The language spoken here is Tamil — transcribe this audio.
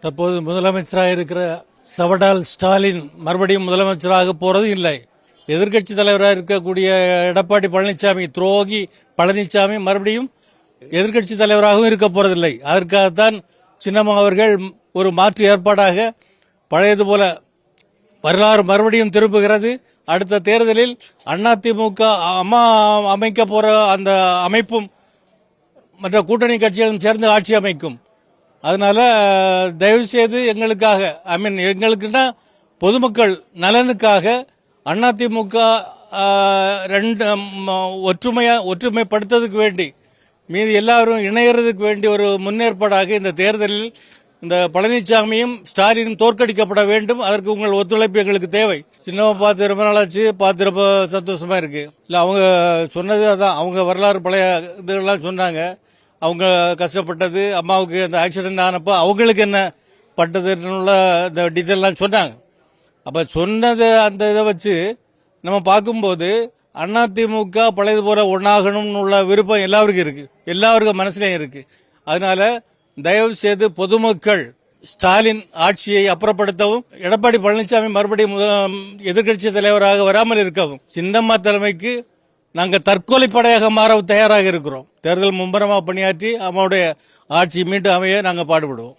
தற்போது முதலமைச்சராக இருக்கிற சவடால் ஸ்டாலின் மறுபடியும் முதலமைச்சராக போறது இல்லை. எதிர்க்கட்சி தலைவராக இருக்கக்கூடிய எடப்பாடி பழனிசாமி, துரோகி பழனிசாமி மறுபடியும் எதிர்க்கட்சி தலைவராகவும் இருக்க போறதில்லை. அதற்காகத்தான் சின்னம்மா அவர்கள் ஒரு மாற்று ஏற்பாடாக பழையது போல வரலாறு மறுபடியும் திரும்புகிறது. அடுத்த தேர்தலில் அதிமுக அம்மா அமைக்க போற அந்த அமைப்பும் மற்ற கூட்டணி கட்சிகளும் சேர்ந்து ஆட்சி அமைக்கும். அதனால தயவு செய்து எங்களுக்காக, எங்களுக்குன்னா பொதுமக்கள் நலனுக்காக அதிமுக ஒற்றுமைப்படுத்துறதுக்கு வேண்டி, மீது எல்லாரும் இணையறதுக்கு வேண்டி ஒரு முன்னேற்பாடாக இந்த தேர்தலில் இந்த பழனிசாமியும் ஸ்டாலினும் தோற்கடிக்கப்பட வேண்டும். அதற்கு உங்கள் ஒத்துழைப்பு எங்களுக்கு தேவை. சின்னமா பார்த்து ரொம்ப நாளாச்சு, பார்த்து ரொம்ப சந்தோஷமா இருக்கு. இல்ல அவங்க சொன்னது அதான், அவங்க வரலாறு பழைய இதெல்லாம் சொன்னாங்க. அவங்க கஷ்டப்பட்டது, அம்மாவுக்கு அந்த ஆக்சிடென்ட் ஆனப்போ அவங்களுக்கு என்ன பட்டதுன்னு இந்த டீட்டெயிலாம் சொன்னாங்க. அப்ப சொன்னது அந்த இதை வச்சு நம்ம பார்க்கும்போது அதிமுக பழையது போல ஒன்னாகணும்னு உள்ள விருப்பம் எல்லாருக்கும் இருக்கு, எல்லாருக்கும் மனசுலயும் இருக்கு. அதனால தயவு செய்து பொதுமக்கள் ஸ்டாலின் ஆட்சியை அப்புறப்படுத்தவும், எடப்பாடி பழனிசாமி மறுபடியும் எதிர்க்கட்சி தலைவராக வராமல் இருக்கவும், சின்னம்மா தலைமைக்கு நாங்கள் தற்கொலை படையாக மாற தயாராக இருக்கிறோம். தேர்தல் மும்பரமாக பணியாற்றி அம்மாவுடைய ஆட்சி மீண்டும் அமைய நாங்கள் பாடுபடுவோம்.